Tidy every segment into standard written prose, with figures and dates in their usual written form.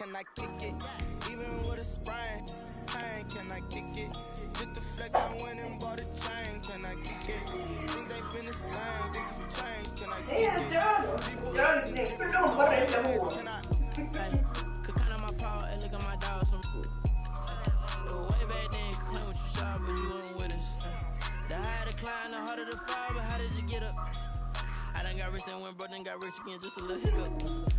can I kick it? Even with a sprain, pain, can I kick it? Just the flex, I went and bought a chain, can I kick it? Things ain't been the same, things have changed, can I kick it? People acting different, so I ask, can I? Hey, could count on my power and look at my dogs from way back then, you could claim what you saw, but you weren't with us. The higher the climb, the harder the fall, but how did you get up? I done got rich and went broke, then got rich again, just a little hiccup.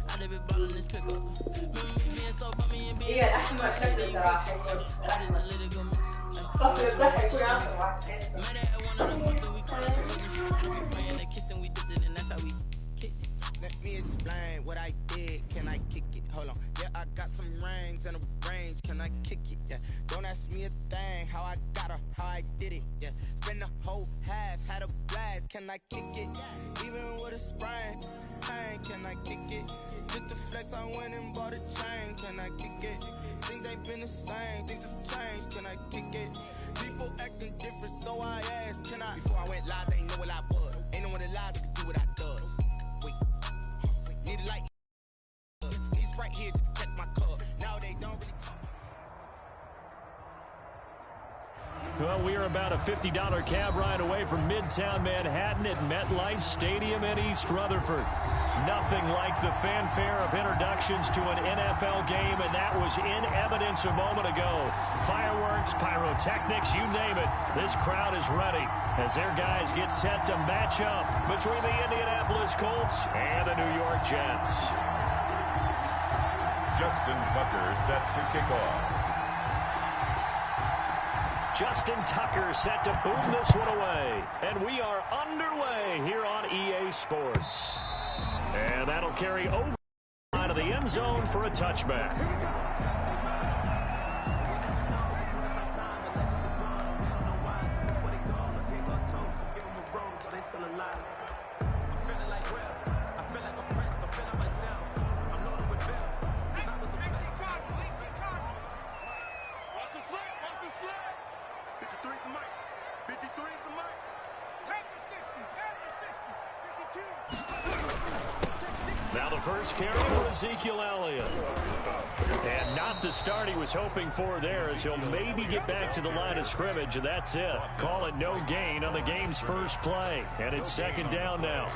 I done been ballin' this pickup. Remember me being so bummy and being so bummy, I did a little go miss. Met her at one of the functions, we called it a we friend, they kissed and we dipped it, and that's how we kicked it. Let me explain what I did, can I kick it? Hold on, yeah, I got some rings and a range, can I kick it? Yeah, don't ask me a thing, how I got her, how I did it, yeah. Spend the whole half, had a blast, can I kick it? Even with a sprain, pain, can I kick it? Just the flex, I went and bought a chain, can I kick it? Things ain't been the same, things have changed, can I kick it? People acting different, so I asked, can I? Before I went live, they ain't know what I was. Ain't no one alive that could do what I does. Wait, need a light. He's right here just to check my cup. Now they don't really talk. Well, we are about a $50 cab ride away from Midtown Manhattan at MetLife Stadium in East Rutherford. Nothing like the fanfare of introductions to an NFL game, and that was in evidence a moment ago. Fireworks, pyrotechnics, you name it. This crowd is ready as their guys get set to match up between the Indianapolis Colts and the New York Jets. Justin Tucker set to kick off. Justin Tucker set to boom this one away. And we are underway here on EA Sports. And that'll carry over out of the end zone for a touchback. Now the first carry for Ezekiel Elliott. And not the start he was hoping for there, as he'll maybe get back to the line of scrimmage, and that's it. Call it no gain on the game's first play. And it's second down now.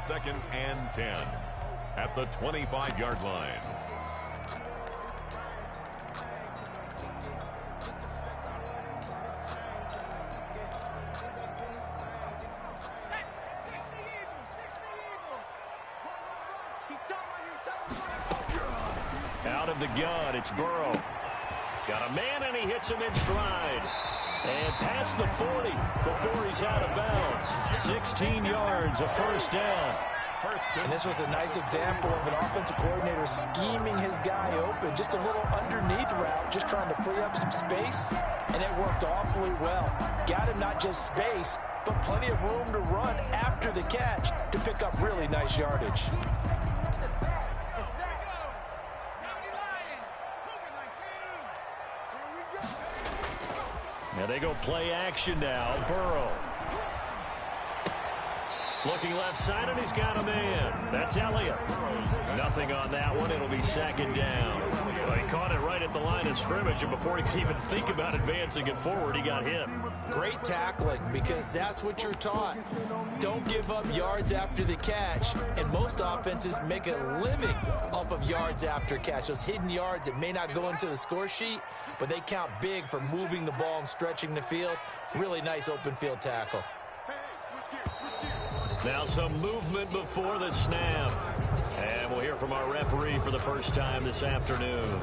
2nd and 10 at the 25-yard line. Out of the gun, it's Burrow. Got a man, and he hits him in stride. And past the 40 before he's out of bounds. 16 yards, a first down. And this was a nice example of an offensive coordinator scheming his guy open. Just a little underneath route, just trying to free up some space. And it worked awfully well. Got him not just space, but plenty of room to run after the catch to pick up really nice yardage. Now they go play action now. Burrow. Looking left side, and he's got a man. That's Elliott. Nothing on that one. It'll be second down. Well, he caught it right at the line of scrimmage, and before he could even think about advancing it forward, he got hit. Great tackling, because that's what you're taught. Don't give up yards after the catch, and most offenses make a living off of yards after catch. Those hidden yards that may not go into the score sheet, but they count big for moving the ball and stretching the field. Really nice open field tackle. Now some movement before the snap. And we'll hear from our referee for the first time this afternoon.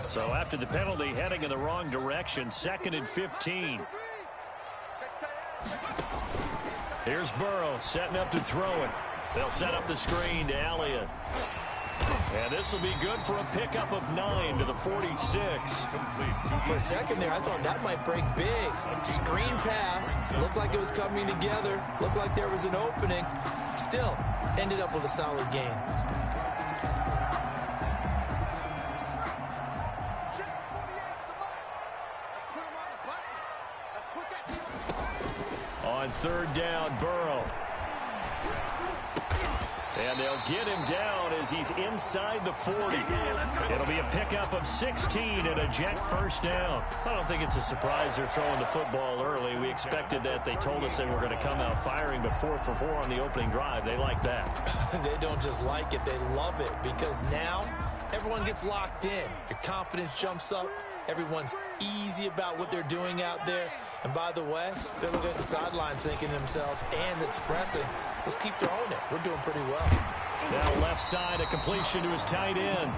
So after the penalty, heading in the wrong direction, 2nd and 15. Here's Burrow setting up to throw it. They'll set up the screen to Elliott. And this will be good for a pickup of 9 to the 46. For a second there, I thought that might break big. Screen pass. Looked like it was coming together. Looked like there was an opening. Still, ended up with a solid gain. on third down, Burrow. And they'll get him down as he's inside the 40. It'll be a pickup of 16 and a Jet first down. I don't think it's a surprise they're throwing the football early. We expected that. They told us they were going to come out firing, but 4 for 4 on the opening drive. They like that. They don't just like it, they love it, because now everyone gets locked in. Your confidence jumps up. Everyone's easy about what they're doing out there. And by the way, they're looking at the sideline thinking to themselves and expressing, let's keep throwing it. We're doing pretty well. Now left side, a completion to his tight end.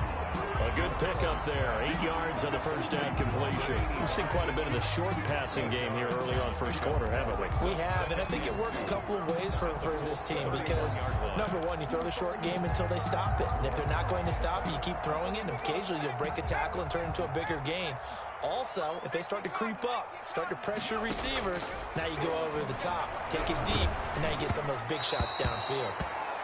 A good pickup there. 8 yards on the first down completion. We've seen quite a bit of the short passing game here early on first quarter, haven't we? We have, and I think it works a couple of ways for this team because, number one, you throw the short game until they stop it. And if they're not going to stop it, you keep throwing it, and occasionally you'll break a tackle and turn it into a bigger gain. Also, if they start to creep up, start to pressure receivers, now you go over the top, take it deep, and now you get some of those big shots downfield.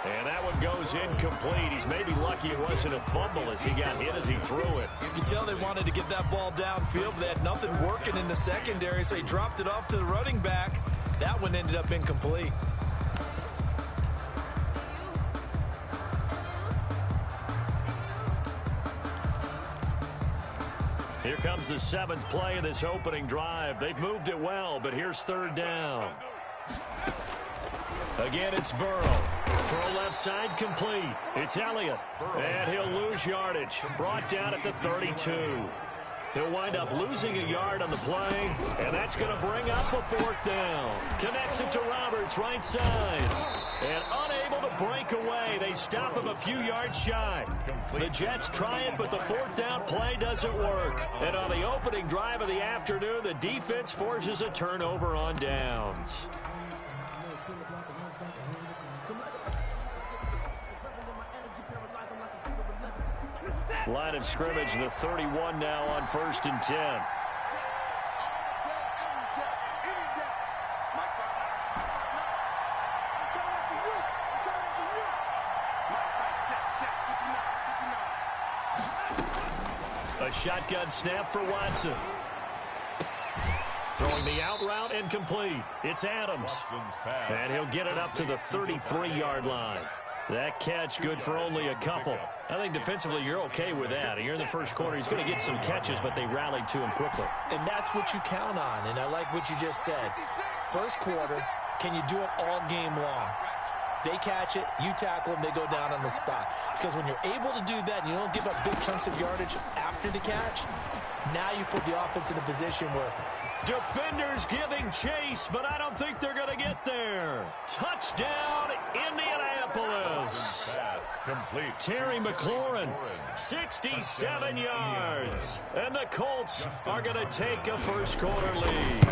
And that one goes incomplete. He's maybe lucky it wasn't a fumble as he got hit as he threw it. You can tell they wanted to get that ball downfield, but they had nothing working in the secondary, so he dropped it off to the running back. That one ended up incomplete. Here comes the 7th play of this opening drive. They've moved it well, but here's third down. Again, it's Burrow. Throw left side complete. It's Elliott. And he'll lose yardage. Brought down at the 32. He'll wind up losing a yard on the play, and that's going to bring up a 4th down. Connects it to Roberts, right side. And unable to break away. They stop him a few yards shy. The Jets try it, but the 4th down play doesn't work. And on the opening drive of the afternoon, the defense forces a turnover on downs. Line of scrimmage, the 31 now on 1st and 10. A shotgun snap for Watson. Throwing the out route and complete. It's Adams. And he'll get it up to the 33-yard line. That catch good for only a couple. I think defensively you're okay with that. Here in the first quarter, he's going to get some catches, but they rallied to him quickly. And that's what you count on, and I like what you just said. First quarter, can you do it all game long? They catch it, you tackle them, they go down on the spot. Because when you're able to do that and you don't give up big chunks of yardage after the catch, now you put the offense in a position where defenders giving chase, but I don't think they're going to get there. Touchdown, Indianapolis. Terry McLaurin, 67 yards. And the Colts are going to take a first quarter lead.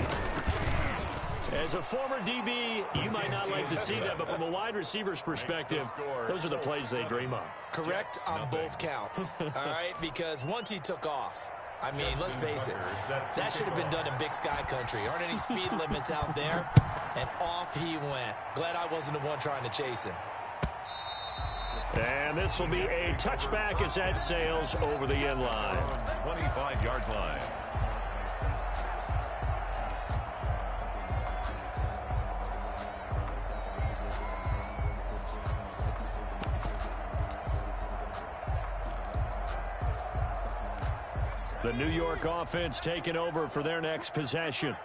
As a former DB, you might not like to see that, but from a wide receiver's perspective, those are the plays they dream of. Correct on both counts, all right? Because once he took off, I mean, let's face it, that should have been done in Big Sky Country. Aren't any speed limits out there? And off he went. Glad I wasn't the one trying to chase him. And this will be a touchback as that sails over the end line. 25-yard line. The New York offense taking over for their next possession.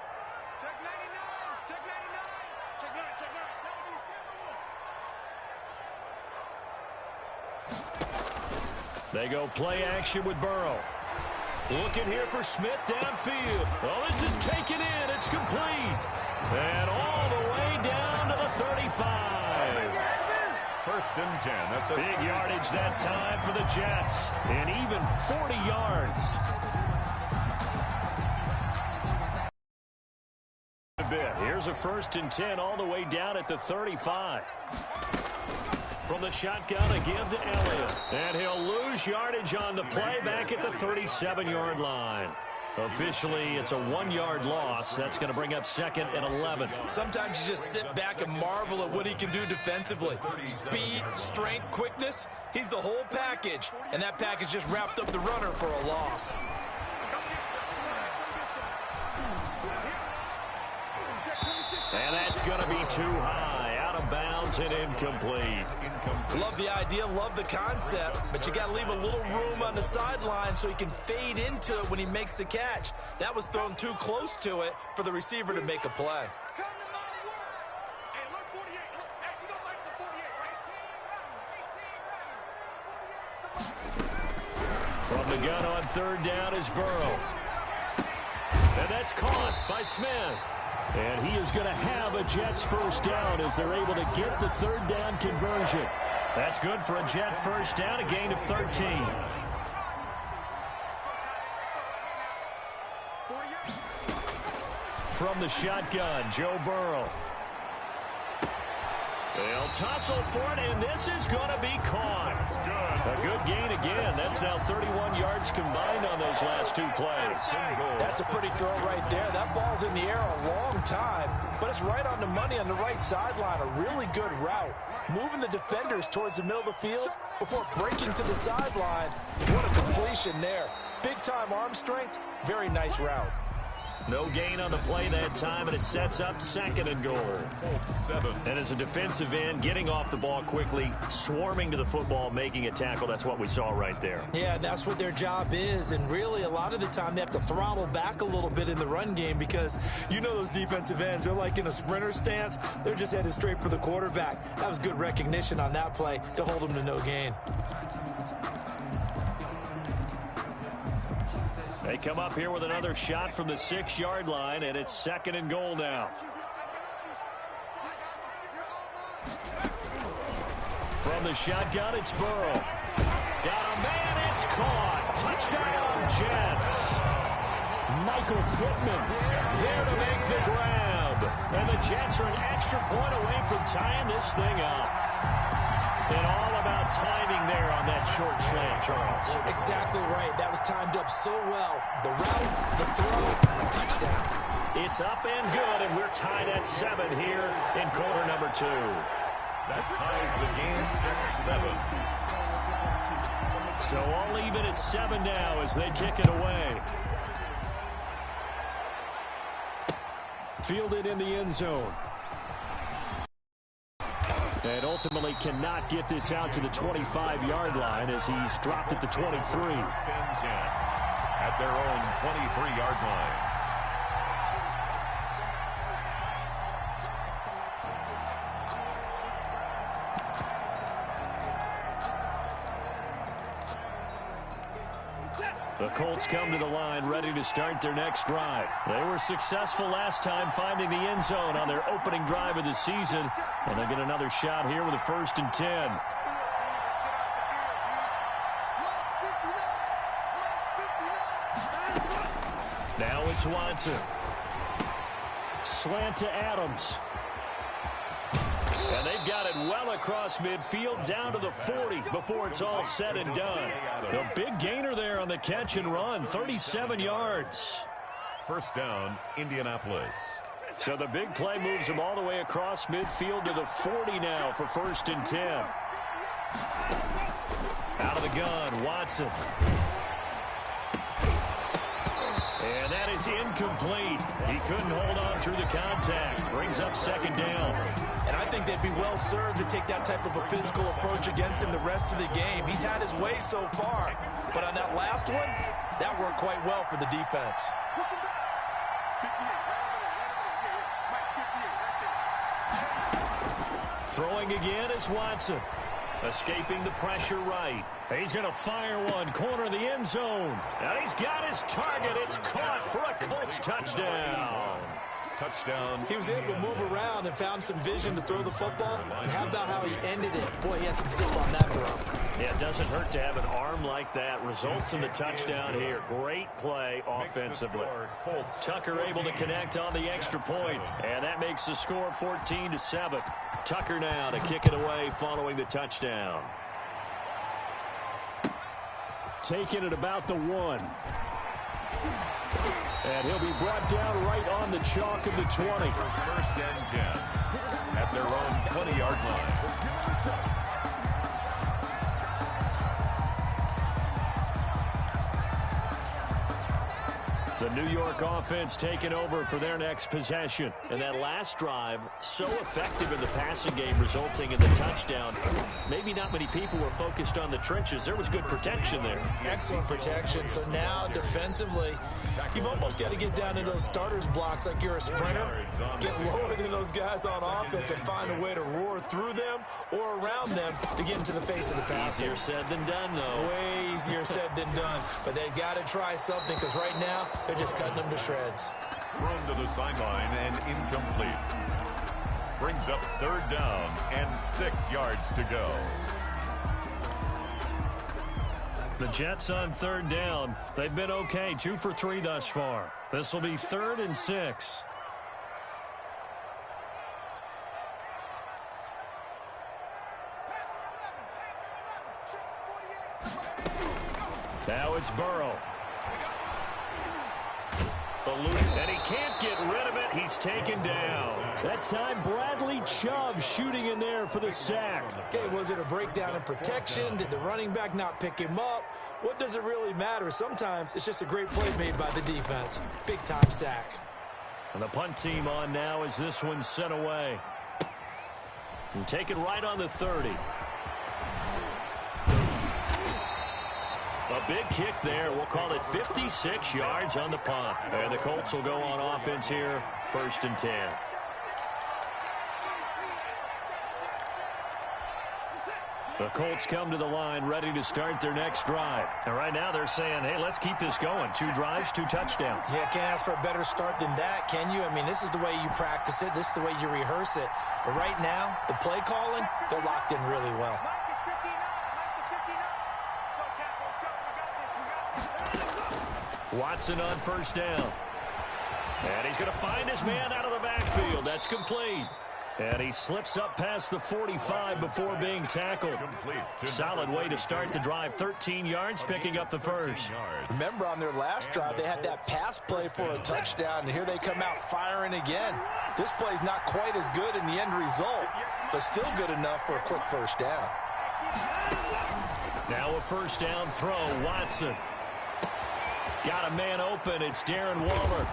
They go play action with Burrow. Looking here for Smith downfield. Oh, this is taken in. It's complete. And all the way down to the 35. 1st and 10 at the big yardage that time for the Jets. And even 40 yards. Here's a 1st and 10 all the way down at the 35. From the shotgun, a give to Elliott. And he'll lose yardage on the play back at the 37-yard line. Officially, it's a 1-yard loss. That's going to bring up 2nd and 11. Sometimes you just sit back and marvel at what he can do defensively. Speed, strength, quickness, he's the whole package. And that package just wrapped up the runner for a loss. And that's going to be too high, out of bounds and incomplete. Love the idea, love the concept, but you got to leave a little room on the sideline so he can fade into it when he makes the catch. That was thrown too close to it for the receiver to make a play. From the gun on third down is Burrow. And that's caught by Smith. And he is going to have a Jets first down as they're able to get the third down conversion. That's good for a Jet first down, a gain of 13. From the shotgun, Joe Burrow. They'll tussle for it, and this is going to be caught. A good gain again. That's now 31 yards combined on those last two plays. That's a pretty throw right there. That ball's in the air a long time, but it's right on the money on the right sideline. A really good route. Moving the defenders towards the middle of the field before breaking to the sideline. What a completion there. Big-time arm strength. Very nice route. No gain on the play that time, and it sets up second and goal. And as a defensive end, getting off the ball quickly, swarming to the football, making a tackle, that's what we saw right there. Yeah, that's what their job is, and really a lot of the time they have to throttle back a little bit in the run game because you know those defensive ends, they're like in a sprinter stance. They're just headed straight for the quarterback. That was good recognition on that play to hold them to no gain. They come up here with another shot from the 6-yard line, and it's second and goal now. From the shotgun, it's Burrow. Got a man, it's caught. Touchdown, Jets. Michael Pittman there to make the grab. And the Jets are an extra point away from tying this thing up. And all about timing there on that short slant, Charles. Exactly right. That was timed up so well. The route, the throw, touchdown. It's up and good, and we're tied at 7 here in quarter number 2. That ties the game at 7. So all even at 7 now as they kick it away. Fielded in the end zone. And ultimately cannot get this out to the 25-yard line as he's dropped at the 23. At their own 23-yard line. The Colts come to the line ready to start their next drive. They were successful last time finding the end zone on their opening drive of the season. And they get another shot here with a 1st and 10. Now it's Watson. Slant to Adams. And they've got it well across midfield down to the 40 before it's all said and done. A big gainer there on the catch and run, 37 yards. First down, Indianapolis. So the big play moves them all the way across midfield to the 40 now for 1st and 10. Out of the gun, Watson. And that is incomplete. He couldn't hold on through the contact. Brings up 2nd down. And I think they'd be well served to take that type of a physical approach against him the rest of the game. He's had his way so far. But on that last one, that worked quite well for the defense. Throwing again is Watson. Escaping the pressure right. He's going to fire one. Corner of the end zone. And he's got his target. It's caught for a Colts touchdown. Touchdown. He was able to move around and found some vision to throw the football. And how about how he ended it? Boy, he had some zip on that throw. Yeah, it doesn't hurt to have an arm like that. Results in the touchdown here. Great play offensively. Tucker able to connect on the extra point. And that makes the score 14-7. Tucker now to kick it away following the touchdown. Taking it about the 1. And he'll be brought down right on the chalk of the 20. 1st and 10 at their own 20-yard line. The New York offense taking over for their next possession. And that last drive, so effective in the passing game, resulting in the touchdown. Maybe not many people were focused on the trenches. There was good protection there. Excellent protection. So now defensively, you've almost got to get down in those starters blocks like you're a sprinter. Get lower than those guys on offense and find a way to roar through them or around them to get into the face of the passer. Easier said than done, though. Way easier said than done. But they've got to try something because right now they're just cutting them to shreds. Thrown to the sideline and incomplete. Brings up 3rd down and 6 yards to go. The Jets on 3rd down. They've been okay, 2 for 3 thus far. This will be 3rd and 6. Now it's Burrow. And he can't get rid of it. He's taken down. That time, Bradley Chubb shooting in there for the sack. Okay, was it a breakdown in protection? Did the running back not pick him up? What does it really matter? Sometimes it's just a great play made by the defense. Big-time sack. And the punt team on now as this one's sent away. And taken right on the 30. A big kick there. We'll call it 56 yards on the punt. And the Colts will go on offense here, 1st and 10. The Colts come to the line ready to start their next drive. And right now they're saying, hey, let's keep this going. 2 drives, 2 touchdowns. Yeah, can't ask for a better start than that, can you? I mean, this is the way you practice it. This is the way you rehearse it. But right now, the play calling, they're locked in really well. Watson on 1st down. And he's going to find his man out of the backfield. That's complete. And he slips up past the 45 before being tackled. Solid way to start the drive. 13 yards, picking up the first. Remember, on their last drive, they had that pass play for a touchdown, and here they come out firing again. This play's not quite as good in the end result, but still good enough for a quick 1st down. Now a 1st down throw, Watson. Got a man open. It's Darren Waller.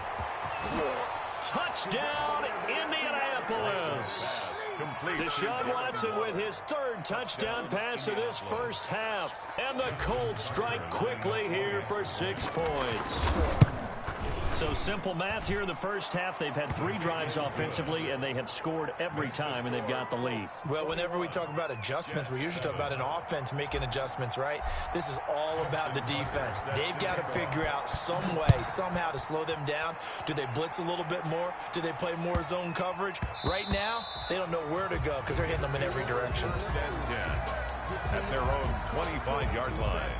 Touchdown, Indianapolis. Deshaun Watson with his 3rd touchdown pass of this first half. And the Colts strike quickly here for 6 points. So simple math here in the first half. They've had 3 drives offensively, and they have scored every time, and they've got the lead. Well, whenever we talk about adjustments, we usually talk about an offense making adjustments, right? This is all about the defense. They've got to figure out some way, somehow to slow them down. Do they blitz a little bit more? Do they play more zone coverage? Right now, they don't know where to go because they're hitting them in every direction. 10 at their own 25-yard line.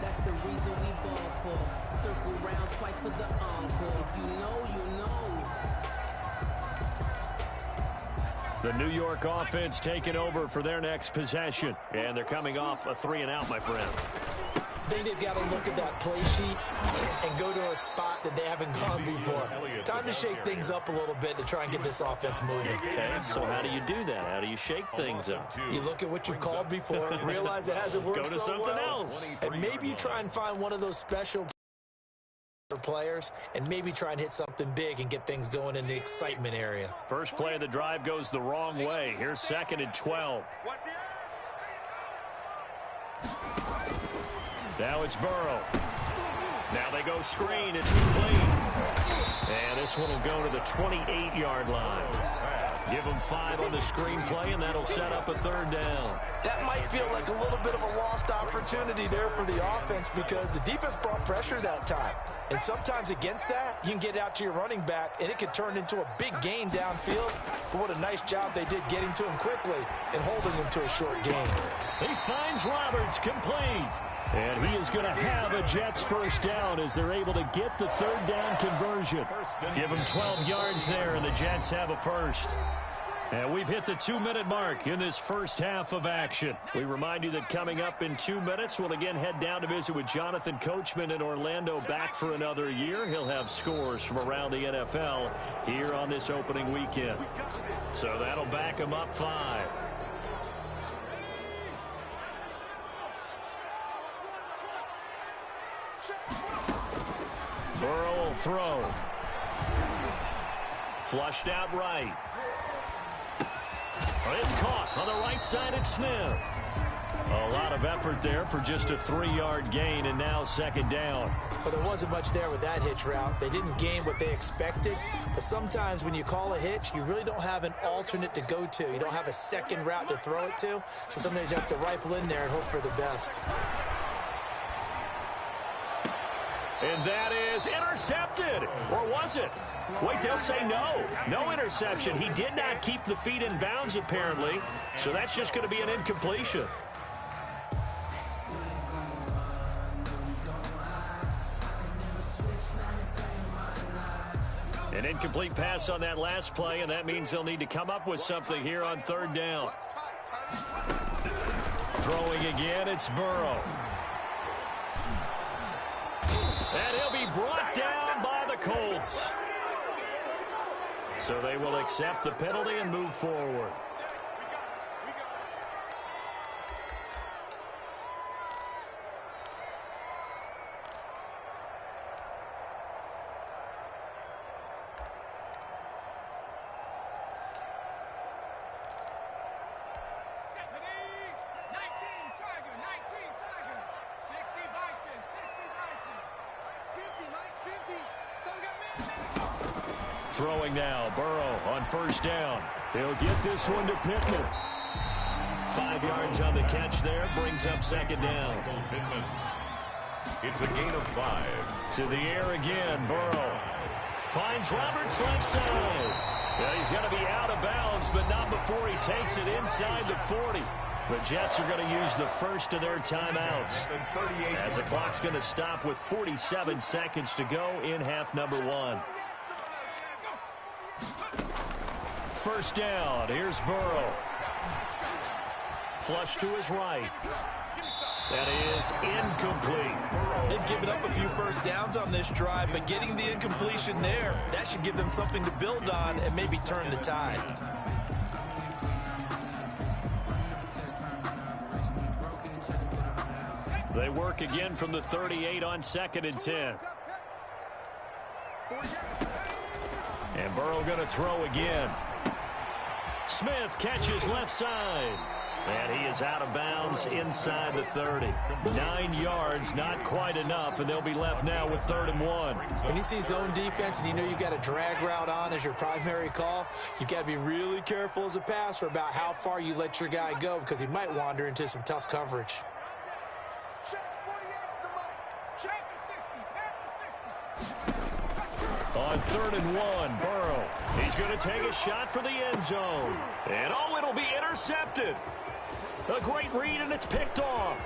That's the reason we ball for. Circle round twice for the encore. If you know, you know. The New York offense taking over for their next possession. And they're coming off a 3-and-out, my friend. I think they've got to look at that play sheet and go to a spot that they haven't gone before. Time to shake things up a little bit to try and get this offense moving. Okay, so how do you do that? How do you shake things up? You look at what you've called before, realize it hasn't worked so well. Go to something else. And maybe you try and find one of those special players and maybe try and hit something big and get things going in the excitement area. First play of the drive goes the wrong way. Here's 2nd and 12. Now it's Burrow. Now they go screen. It's complete. And this one will go to the 28-yard line. Give them 5 on the screenplay, and that'll set up a 3rd down. That might feel like a little bit of a lost opportunity there for the offense because the defense brought pressure that time. And sometimes against that, you can get out to your running back, and it could turn into a big gain downfield. But what a nice job they did getting to him quickly and holding him to a short gain. He finds Roberts, complete. And he is going to have a Jets 1st down as they're able to get the 3rd down conversion. Give them 12 yards there, and the Jets have a first. And we've hit the 2-minute mark in this first half of action. We remind you that coming up in 2 minutes, we'll again head down to visit with Jonathan Coachman in Orlando, back for another year. He'll have scores from around the NFL here on this opening weekend. So that'll back him up 5. Burrow will throw. Flushed out right. It's caught on the right side at Smith. A lot of effort there for just a 3-yard gain, and now second down. But there wasn't much there with that hitch route. They didn't gain what they expected. But sometimes when you call a hitch, you really don't have an alternate to go to. You don't have a second route to throw it to. So sometimes you have to rifle in there and hope for the best. And that is intercepted. Or was it? Wait, they'll say no. No interception. He did not keep the feet in bounds, apparently. So that's just going to be an incompletion. An incomplete pass on that last play, and that means they'll need to come up with something here on third down. Throwing again, it's Burrow. And he'll be brought down by the Colts. So they will accept the penalty and move forward. Throwing now, Burrow on first down. He'll get this one to Pittman. 5 yards on the catch there, brings up second down. It's a gain of 5. To the air again, Burrow. Finds Roberts left side. Yeah, he's going to be out of bounds, but not before he takes it inside the 40. The Jets are going to use the first of their timeouts, as the clock's going to stop with 47 seconds to go in half number 1. First down, here's Burrow. Flush to his right. That is incomplete. They've given up a few first downs on this drive, but getting the incompletion there, that should give them something to build on and maybe turn the tide. They work again from the 38 on 2nd and 10. And Burrow going to throw again. Smith catches left side. And he is out of bounds inside the 30. 9 yards, not quite enough, and they'll be left now with 3rd and 1. When you see zone defense and you know you've got a drag route on as your primary call, you've got to be really careful as a passer about how far you let your guy go, because he might wander into some tough coverage. On 3rd and 1, Burrow. He's going to take a shot for the end zone. And oh, it'll be intercepted. A great read, and it's picked off.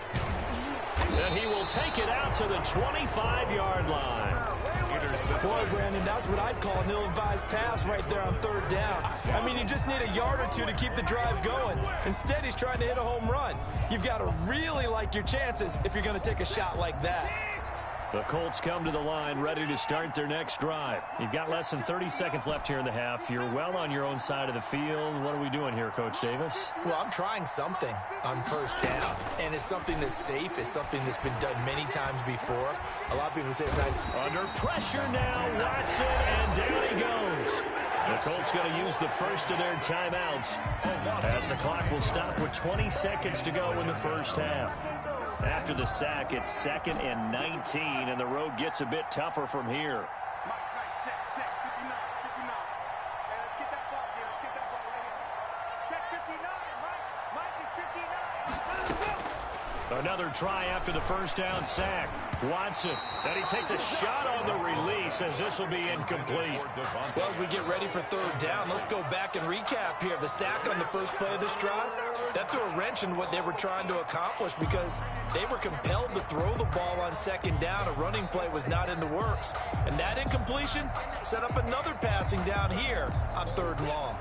And he will take it out to the 25-yard line. Boy, Brandon, that's what I'd call an ill-advised pass right there on 3rd down. I mean, you just need a yard or two to keep the drive going. Instead, he's trying to hit a home run. You've got to really like your chances if you're going to take a shot like that. The Colts come to the line ready to start their next drive. You've got less than 30 seconds left here in the half. You're well on your own side of the field. What are we doing here, Coach Davis? Well, I'm trying something on 1st down, and it's something that's safe. It's something that's been done many times before. A lot of people say it's not. Under pressure now, Watson, and down he goes. The Colts going to use the first of their timeouts, as the clock will stop with 20 seconds to go in the first half. After the sack, it's 2nd and 19, and the road gets a bit tougher from here. Another try after the first down sack. Watson, and he takes a shot on the release, as this will be incomplete. Well, as we get ready for 3rd down, let's go back and recap here. The sack on the first play of this drive, that threw a wrench in what they were trying to accomplish, because they were compelled to throw the ball on 2nd down. A running play was not in the works. And that incompletion set up another passing down here on 3rd and long.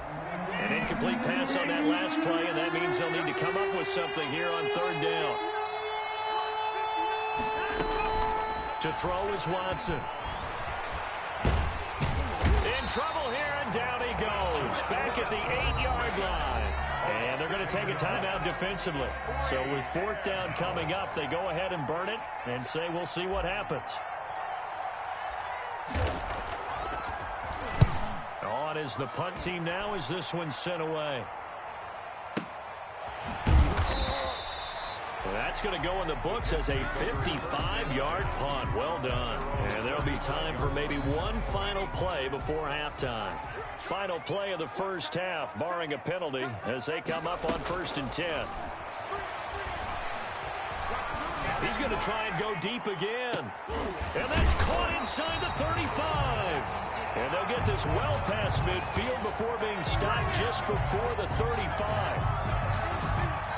An incomplete pass on that last play, and that means they'll need to come up with something here on 3rd down. To throw is Watson. In trouble here, and down he goes. Back at the 8-yard line. And they're going to take a timeout defensively. So with fourth down coming up, they go ahead and burn it and say we'll see what happens. On is the punt team now as this one's sent away. That's going to go in the books as a 55-yard punt. Well done. And there'll be time for maybe one final play before halftime. Final play of the first half, barring a penalty, as they come up on 1st and 10. He's going to try and go deep again. And that's caught inside the 35. And they'll get this well past midfield before being stopped just before the 35.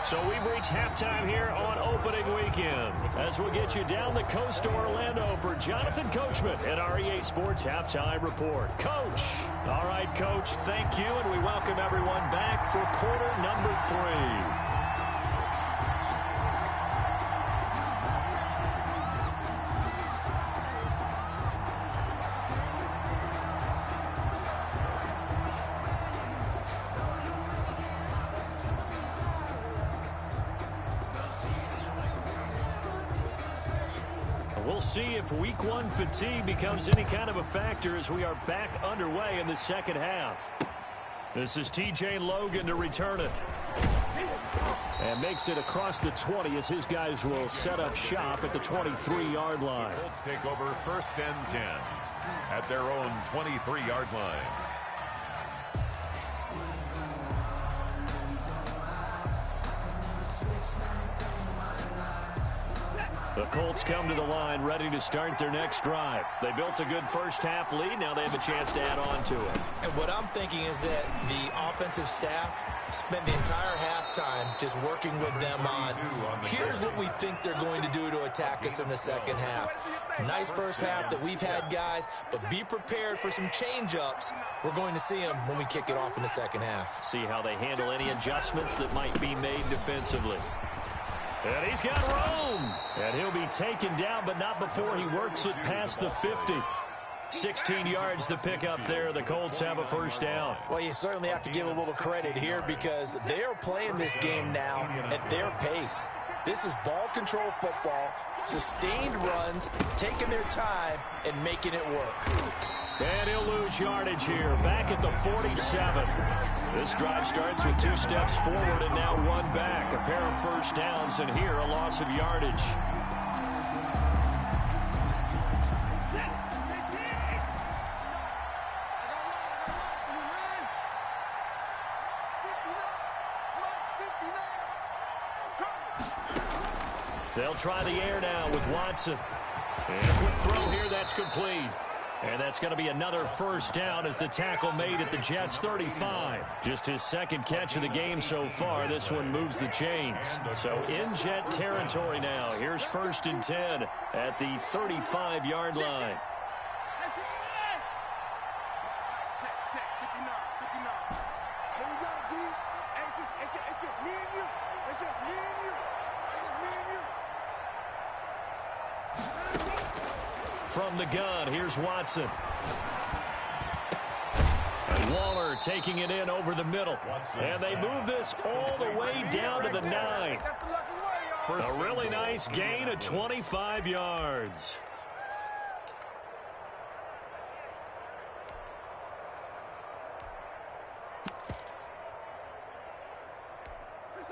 So we've reached halftime here on opening weekend as we'll get you down the coast to Orlando for Jonathan Coachman at our EA Sports Halftime Report. Coach. All right, Coach, thank you, and we welcome everyone back for quarter number 3. We'll see if week 1 fatigue becomes any kind of a factor as we are back underway in the second half. This is TJ Logan to return it. And makes it across the 20 as his guys will set up shop at the 23-yard line. The Colts take over 1st and 10 at their own 23-yard line. The Colts come to the line ready to start their next drive. They built a good first half lead. Now they have a chance to add on to it. And what I'm thinking is that the offensive staff spent the entire halftime just working with them on, here's what we think they're going to do to attack us in the second half. Nice first half that we've had, guys, but be prepared for some change-ups. We're going to see them when we kick it off in the second half. See how they handle any adjustments that might be made defensively. And he's got room. And he'll be taken down, but not before he works it past the 50. 16 yards to pick up there. The Colts have a first down. Well, you certainly have to give a little credit here because they are playing this game now at their pace. This is ball control football, sustained runs, taking their time, and making it work. And he'll lose yardage here, back at the 47. This drive starts with 2 steps forward and now 1 back. A pair of first downs, and here a loss of yardage. They'll try the air now with Watson. And a quick throw here, that's complete. And that's going to be another first down as the tackle made at the Jets' 35. Just his second catch of the game so far. This one moves the chains. So in Jet territory now. Here's 1st and 10 at the 35-yard line. From the gun, here's Watson. And Waller taking it in over the middle. And they move this all the way down to the 9. A really nice gain of 25 yards.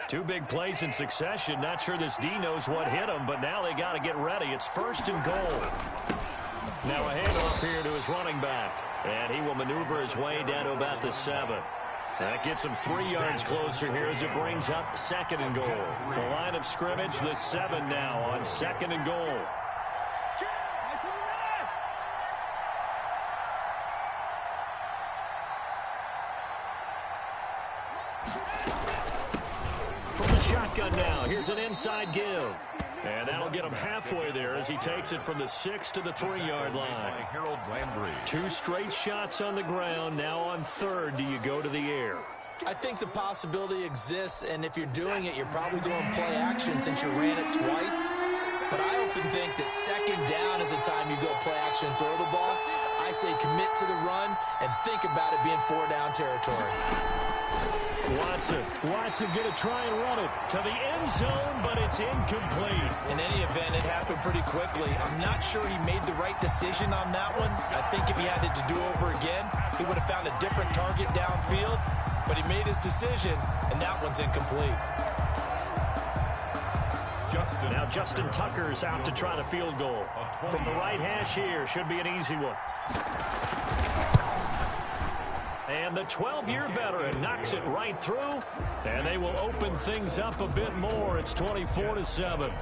Two big plays in succession. Not sure this D knows what hit him, but now they got to get ready. It's 1st and goal. Now a handoff here to his running back. And he will maneuver his way down to about the 7. That gets him 3 yards closer here as it brings up 2nd and goal. The line of scrimmage, the 7 now on 2nd and goal. From the shotgun now, here's an inside give. And that'll get him halfway there as he takes it from the 6 to the 3-yard line. Harold Landry. 2 straight shots on the ground. Now on 3rd, do you go to the air? I think the possibility exists, and if you're doing it, you're probably going play action since you ran it twice. But I often think that 2nd down is the time you go play action and throw the ball. I say commit to the run and think about it being 4-down territory. Watson going to try and run it to the end zone, but it's incomplete. In any event, it happened pretty quickly. I'm not sure he made the right decision on that one. I think if he had it to do over again, he would have found a different target downfield, but he made his decision, and that one's incomplete. Now Justin Tucker's out to try the field goal. From the right hash here, should be an easy one. And the 12-year veteran knocks it right through, and they will open things up a bit more. It's 24-7.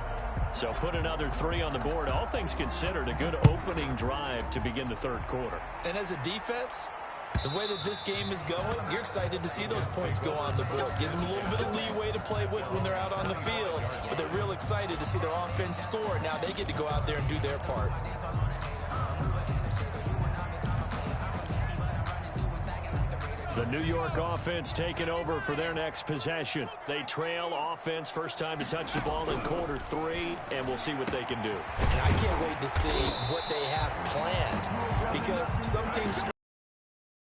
So put another 3 on the board. All things considered, a good opening drive to begin the third quarter. And as a defense, the way that this game is going, you're excited to see those points go on the board. Gives them a little bit of leeway to play with when they're out on the field, but they're real excited to see their offense score. Now they get to go out there and do their part. The New York offense taking over for their next possession. They trail offense, first time to touch the ball in quarter 3, and we'll see what they can do. And I can't wait to see what they have planned, because some teams,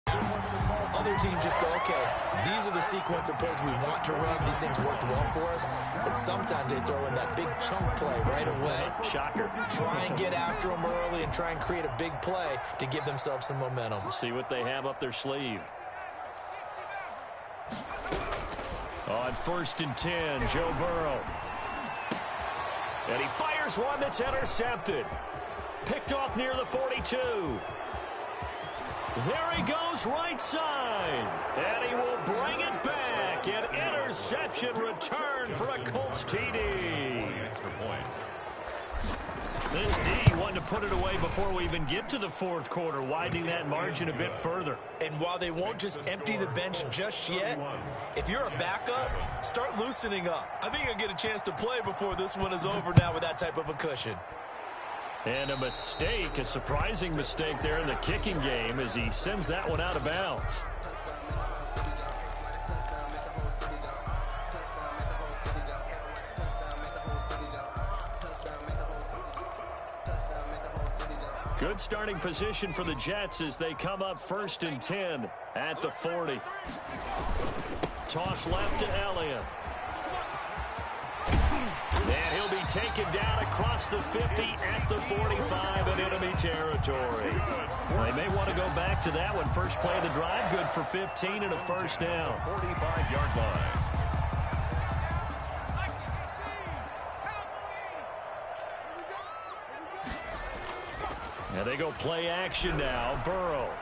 other teams just go, okay, these are the sequence of plays we want to run. These things worked well for us. And sometimes they throw in that big chunk play right away. Shocker. Try and get after them early and try and create a big play to give themselves some momentum. See what they have up their sleeve. On 1st and 10, Joe Burrow. And he fires one that's intercepted. Picked off near the 42. There he goes right side. And he will bring it back. An interception return for a Colts TD. Extra point. This D wanted to put it away before we even get to the fourth quarter, widening that margin a bit further. And while they won't just empty the bench just yet, if you're a backup, start loosening up. I think you'll get a chance to play before this one is over now with that type of a cushion. And a mistake, a surprising mistake there in the kicking game as he sends that one out of bounds. Good starting position for the Jets as they come up 1st and 10 at the 40. Toss left to Elliott. And he'll be taken down across the 50 at the 45 in enemy territory. They may want to go back to that one. First play of the drive, good for 15 and a first down. 45-yard line. And they go play action now. Burrow.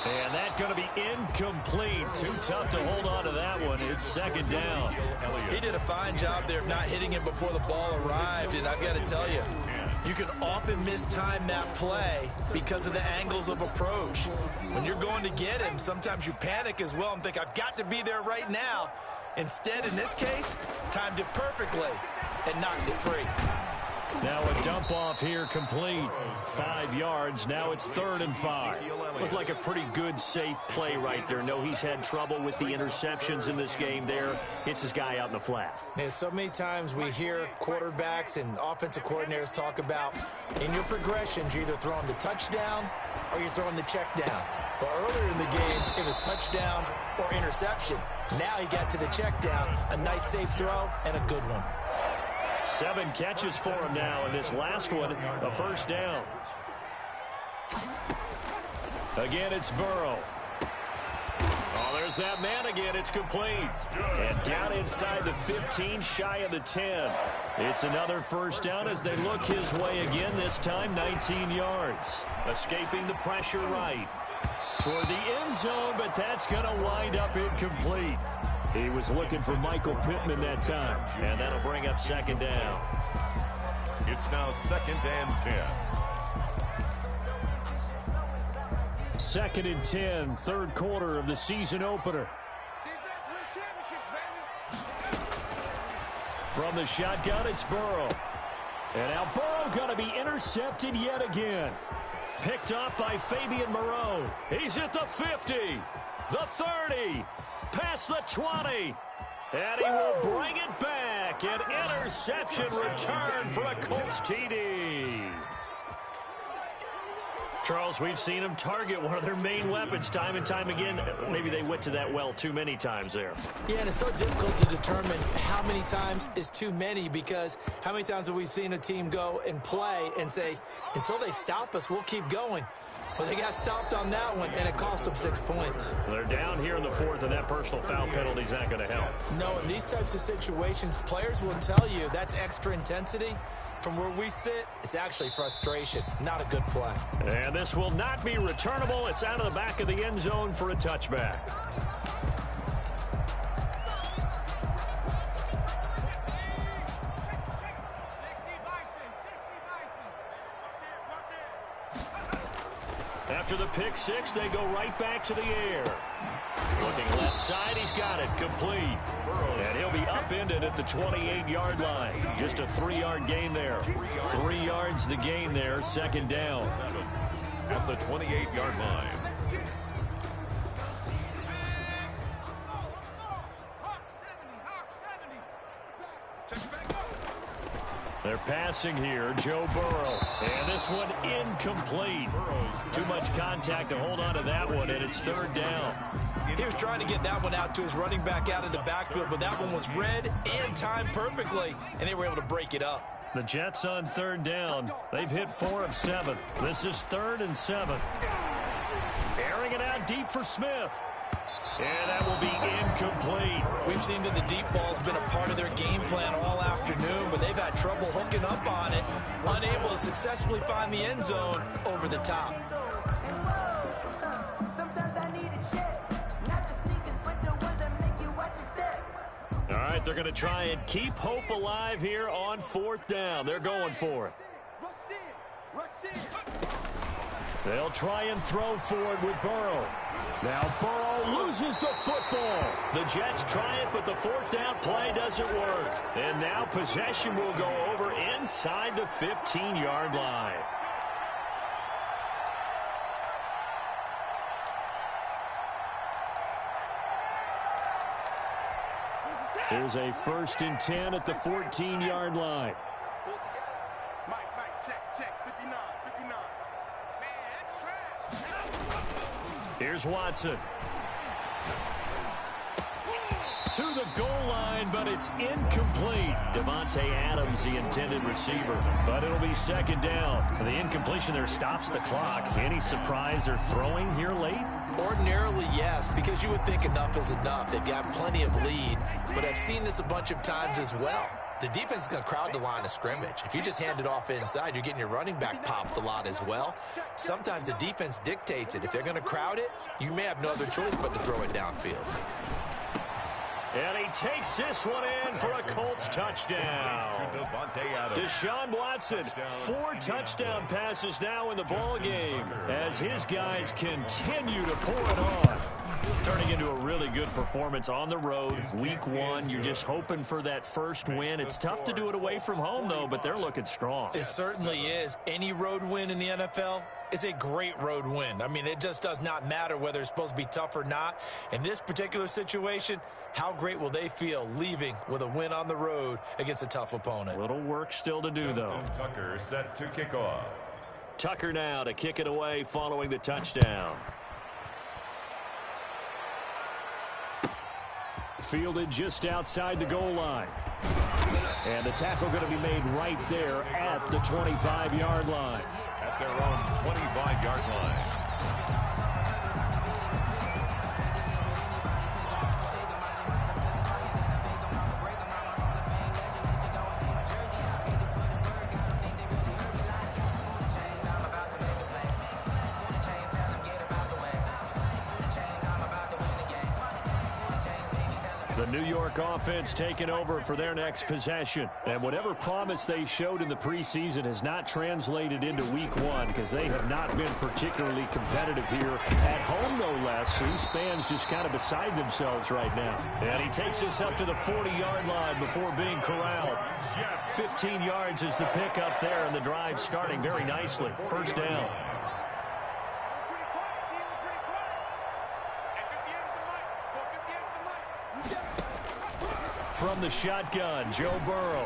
And that's going to be incomplete. Too tough to hold on to that one. It's 2nd down. He did a fine job there of not hitting it before the ball arrived. And I've got to tell you, you can often mistime that play because of the angles of approach. When you're going to get him, sometimes you panic as well and think, I've got to be there right now. Instead, in this case, timed it perfectly and knocked it free. Now a dump off here complete. 5 yards. Now it's 3rd and 5. Looked like a pretty good, safe play right there. No, he's had trouble with the interceptions in this game there. Hits his guy out in the flat. Man, so many times we hear quarterbacks and offensive coordinators talk about in your progressions, you're either throwing the touchdown or you're throwing the check down. But earlier in the game, it was touchdown or interception. Now he got to the check down. A nice, safe throw and a good one. 7 catches for him now, and this last one, a first down. Again, it's Burrow. Oh, there's that man again. It's complete. And down inside the 15, shy of the 10. It's another first down as they look his way again, this time 19 yards. Escaping the pressure right toward the end zone, but that's going to wind up incomplete. He was looking for Michael Pittman that time, and that'll bring up 2nd down. It's now 2nd and 10. 2nd and 10, 3rd quarter of the season opener. From the shotgun, it's Burrow. And now Burrow going to be intercepted yet again. Picked up by Fabian Moreau. He's at the 50, the 30. Past the 20, and he will bring it back. An interception return for a Colts TD. Charles, we've seen them target one of their main weapons time and time again. Maybe they went to that well too many times there. Yeah, and it's so difficult to determine how many times is too many, because how many times have we seen a team go and play and say, until they stop us, we'll keep going. Well, they got stopped on that one, and it cost them 6 points. They're down here in the fourth, and that personal foul penalty is not going to help. No, in these types of situations, players will tell you that's extra intensity. From where we sit, it's actually frustration, not a good play. And this will not be returnable. It's out of the back of the end zone for a touchback. After the pick six, they go right back to the air. Looking left side, he's got it, complete. And he'll be upended at the 28-yard line. Just a 3-yard gain there. 3 yards the gain there, second down. At the 28-yard line. They're passing here, Joe Burrow. And this one incomplete. Too much contact to hold on to that one, and it's third down. He was trying to get that one out to his running back out of the backfield, but that one was read and timed perfectly, and they were able to break it up. The Jets on third down. They've hit 4 of 7. This is 3rd and 7. Airing it out deep for Smith. And that will be incomplete. We've seen that the deep ball's been a part of their game plan all afternoon, but they've had trouble hooking up on it, unable to successfully find the end zone over the top. All right, they're going to try and keep hope alive here on 4th down. They're going for it. They'll try and throw for it with Burrow. Now Burrow loses the football. The Jets try it, but the 4th down play doesn't work. And now possession will go over inside the 15-yard line. There's a 1st and 10 at the 14-yard line. Here's Watson. To the goal line, but it's incomplete. Devontae Adams, the intended receiver. But it'll be 2nd down. The incompletion there stops the clock. Any surprise they're throwing here late? Ordinarily, yes, because you would think enough is enough. They've got plenty of lead, but I've seen this a bunch of times as well. The defense is going to crowd the line of scrimmage. If you just hand it off inside, you're getting your running back popped a lot as well. Sometimes the defense dictates it. If they're going to crowd it, you may have no other choice but to throw it downfield. And he takes this one in for a Colts touchdown. Deshaun Watson, 4 touchdown passes now in the ball game as his guys continue to pour it on. Turning into a really good performance on the road. Week 1, you're just hoping for that first win. It's tough to do it away from home, though, but they're looking strong. It certainly is. Any road win in the NFL is a great road win. I mean, it just does not matter whether it's supposed to be tough or not. In this particular situation, how great will they feel leaving with a win on the road against a tough opponent? Little work still to do, though. Tucker set to kick off. Tucker now to kick it away following the touchdown. Fielded just outside the goal line. And the tackle going to be made right there at the 25-yard line. At their own 25-yard line. The New York offense taking over for their next possession. And whatever promise they showed in the preseason has not translated into week 1 because they have not been particularly competitive here at home, no less. These fans just kind of beside themselves right now. And he takes this up to the 40-yard line before being corralled. 15 yards is the pickup there, and the drive starting very nicely. First down. From the shotgun, Joe Burrow.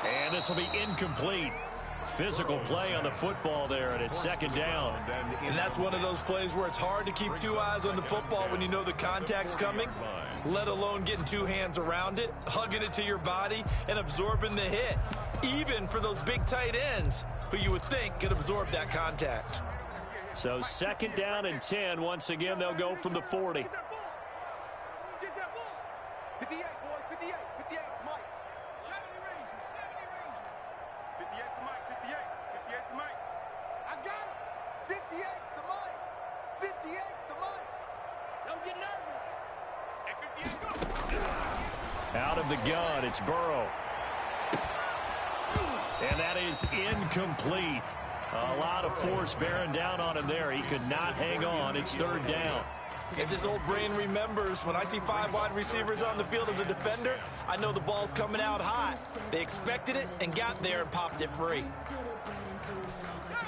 And this will be incomplete. physical play on the football there, and it's second down. And that's one of those plays where it's hard to keep two eyes on the football when you know the contact's coming, let alone getting two hands around it, hugging it to your body, and absorbing the hit, even for those big tight ends who you would think could absorb that contact. So second down and 10. Once again, they'll go from the 40. Get that ball. 58, boys. 58. 58 to Mike. 70 range. 70 range. 58 to Mike. 58. 58 to Mike. I got him. 58 to Mike. 58 to Mike. Don't get nervous. And 58, go. Out of the gun, it's Burrow. And that is incomplete. A lot of force bearing down on him there. He could not hang on. It's third down. As his old brain remembers, when I see 5 wide receivers on the field as a defender, I know the ball's coming out hot. They expected it and got there and popped it free.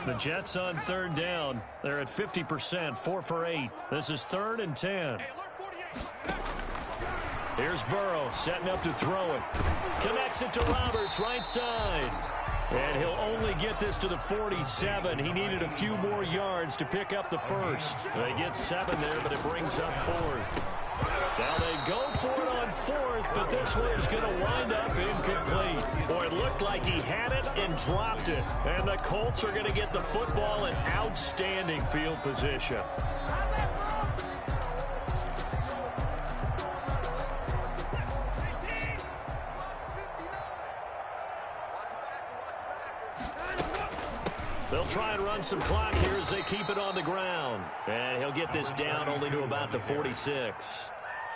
The Jets on third down. They're at 50%, 4 for 8. This is third and 10. Here's Burrow setting up to throw it. Connects it to Roberts, right side. And he'll only get this to the 47. He needed a few more yards to pick up the first. They get 7 there, but it brings up fourth. Now they go for it on fourth, but this one is going to wind up incomplete. Boy, it looked like he had it and dropped it. And the Colts are going to get the football in outstanding field position. They'll try and run some clock here as they keep it on the ground. And he'll get this down only to about the 46.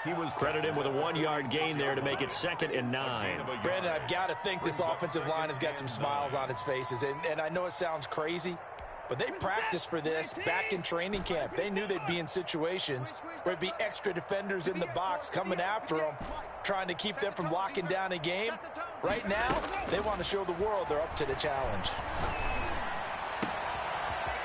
He was credited with a 1-yard gain there to make it second and 9. Brandon, I've got to think this offensive line has got some smiles on its faces. And I know it sounds crazy, but they practiced for this back in training camp. They knew they'd be in situations where it'd be extra defenders in the box coming after them, trying to keep them from locking down a game. Right now, they want to show the world they're up to the challenge.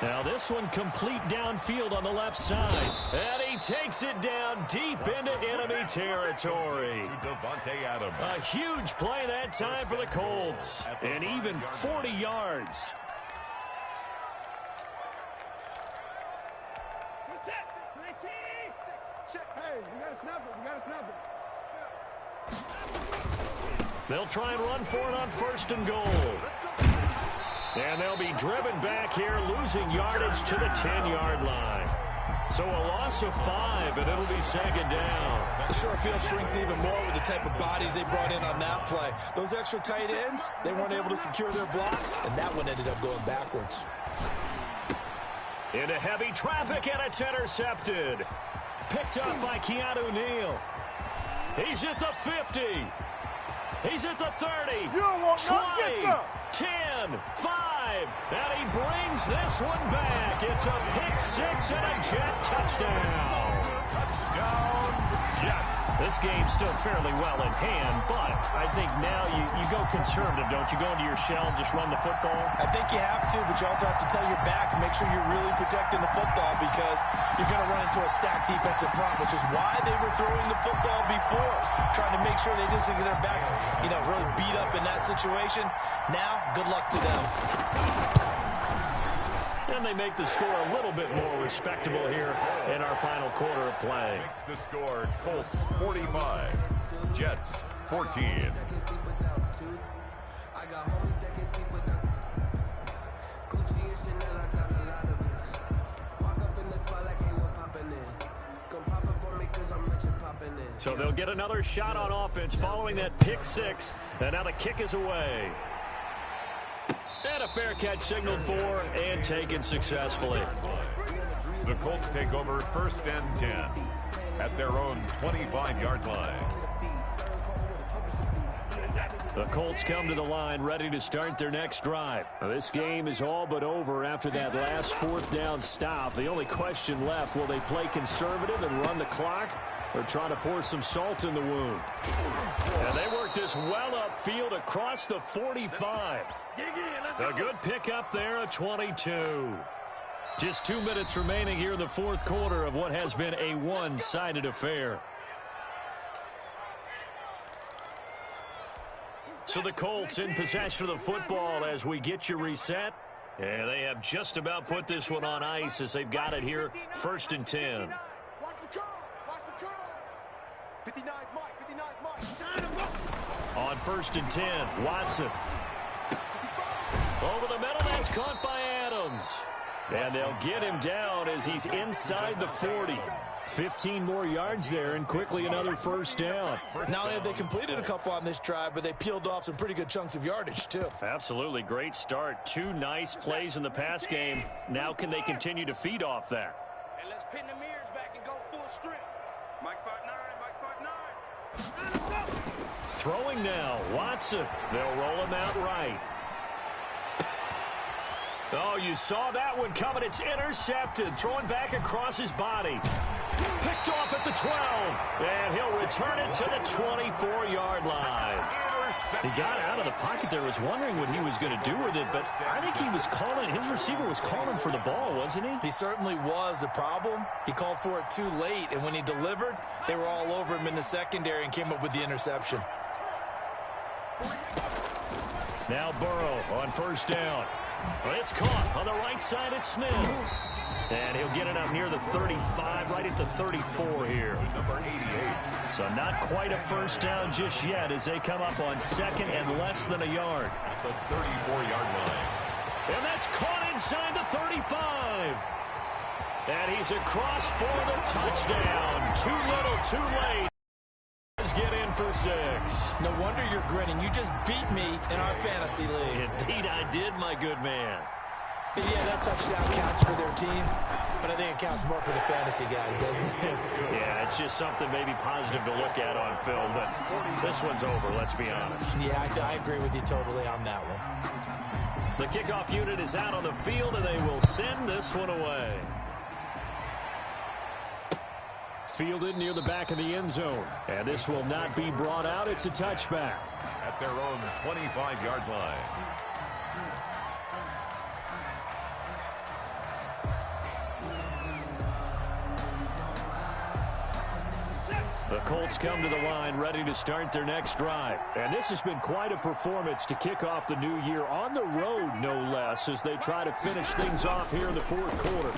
Now this one complete downfield on the left side. And he takes it down deep into enemy territory. A huge play that time for the Colts. And even 40 yards. Hey, we got to snap it. We got to snap it. They'll try and run for it on first and goal. And they'll be driven back here, losing yardage to the 10-yard line. So a loss of 5, and it'll be second down. The short field shrinks even more with the type of bodies they brought in on that play. Those extra tight ends, they weren't able to secure their blocks, and that one ended up going backwards. Into heavy traffic, and it's intercepted. Picked up by Keanu Neal. He's at the 50. He's at the 30. You don't want 20, none. Get them. 10, 5, and he brings this one back. It's a pick 6 and a Jet touchdown. Touchdown, Jets. This game's still fairly well in hand, but I think now you go conservative, don't you? Go into your shell and just run the football? I think you have to, but you also have to tell your backs, make sure you're really protecting the football because you're going to run into a stacked defensive front, which is why they were throwing the football before, trying to make sure they just get their backs, really beat up in that situation. Now, good luck to them. And they make the score a little bit more respectable here in our final quarter of play. Makes the score Colts 45, Jets 14. So they'll get another shot on offense following that pick 6. And now the kick is away. And a fair catch signaled for and taken successfully. The Colts take over first and 10 at their own 25-yard line. The Colts come to the line ready to start their next drive. Now, this game is all but over after that last fourth down stop. The only question left, will they play conservative and run the clock or try to pour some salt in the wound? And they work this well upfield across the 45. A good pickup there at 22. Just 2 minutes remaining here in the fourth quarter of what has been a one-sided affair. So the Colts in possession of the football as we get you reset. And they have just about put this one on ice as they've got it here, 1st and 10. Watch the curl. Watch the curl. 59's Mike. 59's Mike. On 1st and 10, Watson. Over the middle, that's caught by Adams. And they'll get him down as he's inside the 40. 15 more yards there, and quickly another 1st down. Not only have they completed a couple on this drive, but they peeled off some pretty good chunks of yardage, too. Absolutely great start. 2 nice plays in the pass game. Now can they continue to feed off that? And let's pin the mirrors back and go full strength. Mike's 5'9". Mike's 5'9". Throwing now, Watson. They'll roll him out right. Oh, you saw that one coming. It's intercepted. Throwing back across his body. Picked off at the 12. And he'll return it to the 24-yard line. He got out of the pocket there. Was wondering what he was going to do with it, but I think he was calling. His receiver was calling for the ball, wasn't he? He certainly was. The problem, he called for it too late, and when he delivered, they were all over him in the secondary and came up with the interception. Now Burrow on 1st down. It's caught on the right side at Smith. And he'll get it up near the 35, right at the 34 here. Number 88. So not quite a 1st down just yet as they come up on 2nd and less than a yard. At the 34-yard line. And that's caught inside the 35. And he's across for the touchdown. Too little, too late. Get in for 6. No wonder you're grinning. You just beat me in our fantasy league. Indeed I did, my good man. But yeah, that touchdown counts for their team, but I think it counts more for the fantasy guys, doesn't it? Yeah, it's just something maybe positive to look at on film, but this one's over, let's be honest. Yeah, I agree with you totally on that one. The kickoff unit is out on the field, and they will send this one away. Fielded near the back of the end zone. And this will not be brought out. It's a touchback. At their own 25-yard line. The Colts come to the line ready to start their next drive. And this has been quite a performance to kick off the new year on the road, no less, as they try to finish things off here in the 4th quarter.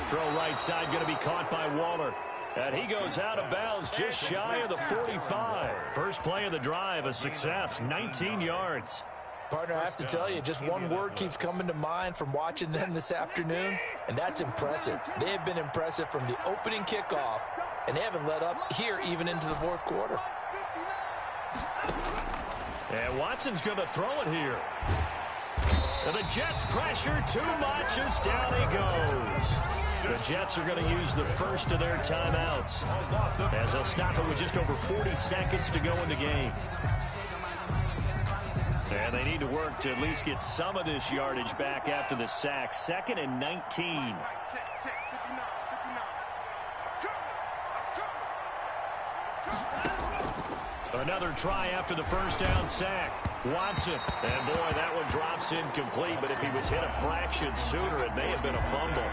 Throw right side going to be caught by Waller. And he goes out of bounds just shy of the 45. First play of the drive, a success, 19 yards. Partner, I have to tell you, just one word keeps coming to mind from watching them this afternoon, and that's impressive. They have been impressive from the opening kickoff, and they haven't let up here even into the 4th quarter. And Watson's going to throw it here. And the Jets pressure too much as down he goes. The Jets are going to use the first of their timeouts as they'll stop it with just over 40 seconds to go in the game. And they need to work to at least get some of this yardage back after the sack. 2nd and 19. Another try after the 1st down sack. Watson. And boy, that one drops incomplete, but if he was hit a fraction sooner, it may have been a fumble.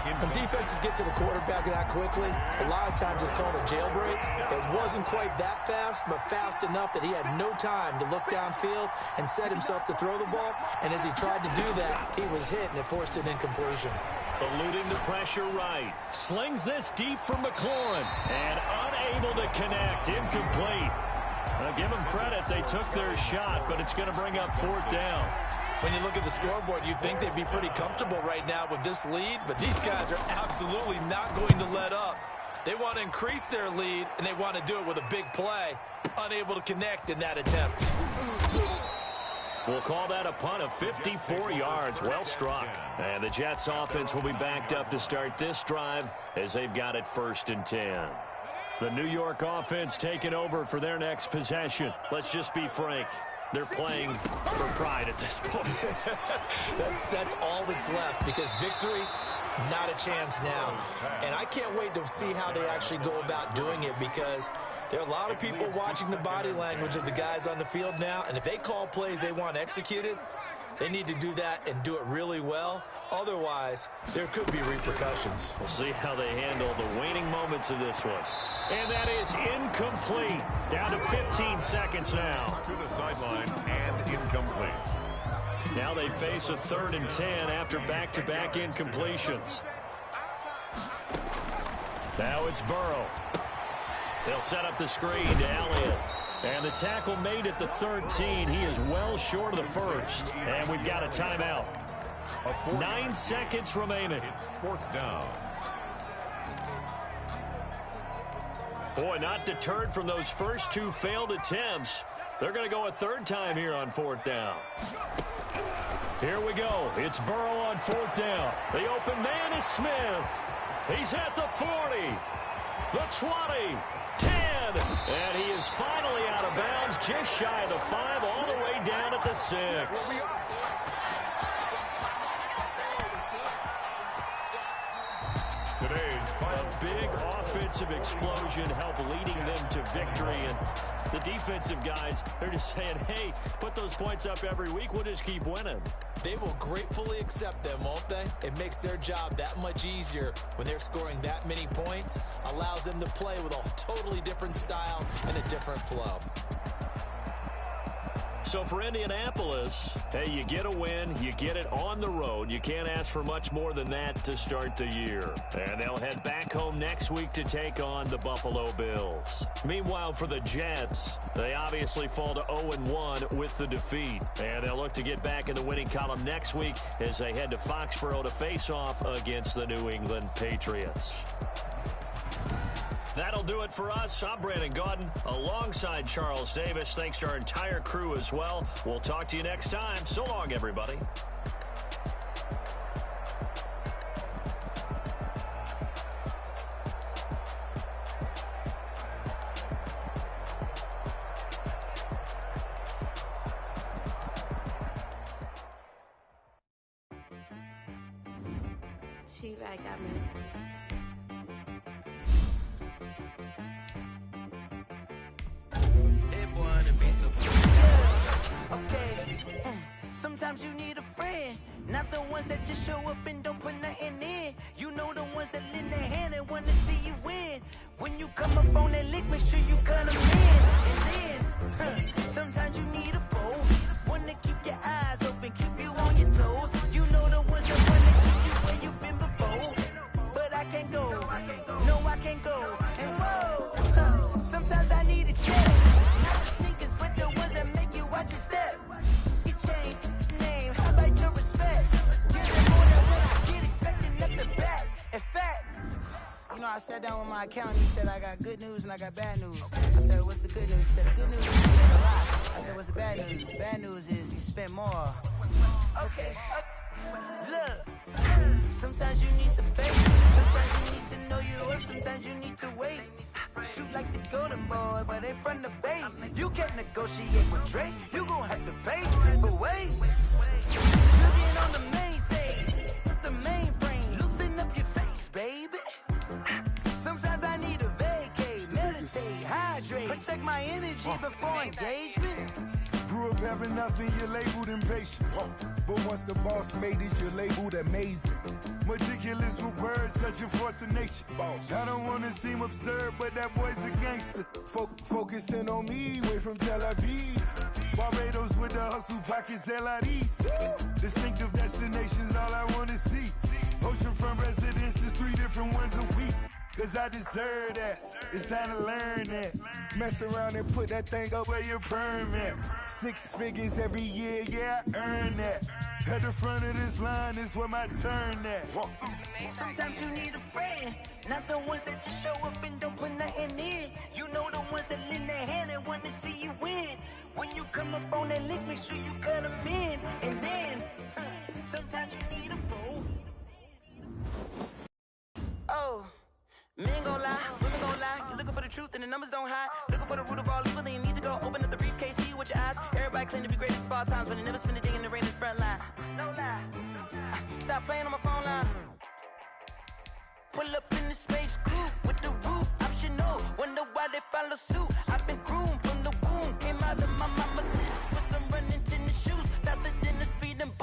When defenses get to the quarterback that quickly, a lot of times it's called a jailbreak. It wasn't quite that fast, but fast enough that he had no time to look downfield and set himself to throw the ball. And as he tried to do that, he was hit, and it forced an incompletion. Eluding the pressure right. Slings this deep for McLaurin. And unable to connect. Incomplete. Now give them credit. They took their shot, but it's going to bring up 4th down. When you look at the scoreboard, you'd think they'd be pretty comfortable right now with this lead, but these guys are absolutely not going to let up. They want to increase their lead, and they want to do it with a big play. Unable to connect in that attempt. We'll call that a punt of 54 yards. Well struck. And the Jets offense will be backed up to start this drive as they've got it 1st and 10. The New York offense taking over for their next possession. Let's just be frank. They're playing for pride at this point. That's all that's left, because victory, not a chance now. And I can't wait to see how they actually go about doing it, because there are a lot of people watching the body language of the guys on the field now, and if they call plays they want executed, They need to do that and do it really well. Otherwise, there could be repercussions. We'll see how they handle the waning moments of this one. And that is incomplete. Down to 15 seconds now. To the sideline and incomplete. Now they face a 3rd and 10 after back-to-back incompletions. Now it's Burrow. They'll set up the screen to Elliott. And the tackle made at the 13. He is well short of the first. And we've got a timeout. 9 seconds remaining. It's 4th down. Boy, not deterred from those first 2 failed attempts. They're going to go a 3rd time here on 4th down. Here we go. It's Burrow on 4th down. The open man is Smith. He's at the 40, the 20, 10, and he is finally out of bounds, just shy of the 5, all the way down at the 6. Today's final. A big offensive explosion helped leading them to victory, and the defensive guys, they're just saying, hey, put those points up every week, we'll just keep winning. They will gratefully accept them, won't they? It makes their job that much easier when they're scoring that many points, allows them to play with a totally different style and a different flow. So for Indianapolis, hey, you get a win, you get it on the road. You can't ask for much more than that to start the year. And they'll head back home next week to take on the Buffalo Bills. Meanwhile, for the Jets, they obviously fall to 0-1 with the defeat. And they'll look to get back in the winning column next week as they head to Foxborough to face off against the New England Patriots. That'll do it for us. I'm Brandon Gaudin alongside Charles Davis. Thanks to our entire crew as well. We'll talk to you next time. So long, everybody. She-Rag got me. Okay, sometimes you need a friend, not the ones that just show up and don't put nothing in. You know the ones that lend their hand and wanna see you win. When you come up on that lick, make sure you cut them in. And then, sometimes you need a foe, one to keep your eyes open, keep you on your toes. You know the ones that wanna keep you where you've been before. But I can't go, no I can't go. And whoa, sometimes I need a check. But the ones that make you watch your step. You change name, highlight your respect. Give them more than what I get, expecting at the back. In fact, you know, I sat down with my accountant. He said I got good news and I got bad news. I said, what's the good news? He said, the good news is you spent a lot. I said, what's the bad news? The bad news is you spent more. Okay, look. Sometimes you need the face. Sometimes you need to know your worth. Sometimes you need to wait. Shoot like the golden boy, but ain't from the bay. You can't negotiate with Drake. You gon' have to pay. But wait, you get on the main stage, the mainframe, loosen up your face, baby. Sometimes I need a vacate, meditate, hydrate, protect my energy before engagement. Grew up having nothing, you're labeled impatient. But once the boss made it, you're labeled amazing. Meticulous with words, such a force of nature. I don't wanna seem absurd, but that boy's a gangster. Focusing on me, way from Tel Aviv. Barbados with the hustle pockets, LIDs. Distinctive destinations, all I wanna see. Oceanfront residences, 3 different ones a week. Cause I deserve that, it's time to learn that. Mess around and put that thing up where your permit. 6 figures every year, yeah, I earn that. At the front of this line is where my turn at. Sometimes you need a friend, not the ones that just show up and don't put nothing in. You know the ones that lend their hand and want to see you win. When you come up on that lick, make sure you cut them in. And then, sometimes you need a fool. Oh. Men gon' lie, women gon' lie. You're looking for the truth and the numbers don't hide. Looking for the root of all evil, then you need to go open up the briefcase, see with your eyes. Everybody claim to be greatest of all times, but they never spend a day in the rain in the front line. No lie. Stop playing on my phone line. Pull up in the space coupe with the roof optional. Wonder why they follow suit. I've been groomed from the womb, came out of my mama with some running tennis shoes, faster than the speed and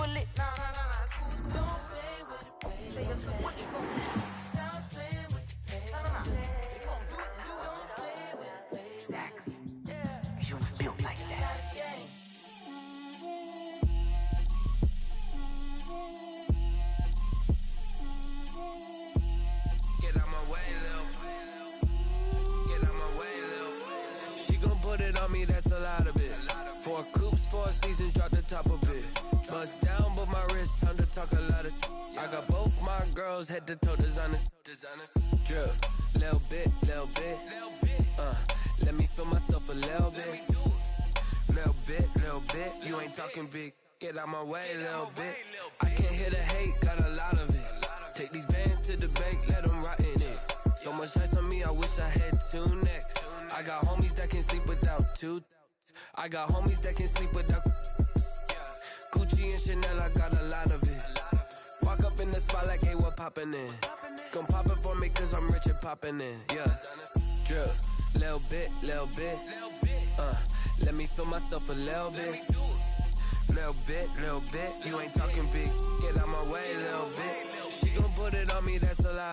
lot of it. 4 coops, 4 seasons, drop the top of it. Bust down, but my wrist, time to talk a lot of. I got both my girls head to toe designer. Drip, little bit. Let me feel myself a little bit. Little bit. You ain't talking big. Get out my way, little bit. I can't hear the hate, got a lot of it. Take these bands to the bank, let them rot in it. So much ice on me, I wish I had 2 necks. I got homies that can sleep without 2. I got homies that can sleep without. Gucci and Chanel, I got a lot of it. Walk up in the spot like, hey, what poppin' in? Gon' pop it for me cause I'm rich and poppin' in, yeah. Drip, little bit. Let me feel myself a little bit. Little bit. You ain't talking big. Get out my way, little bit. She gon' put it on me, that's a lot.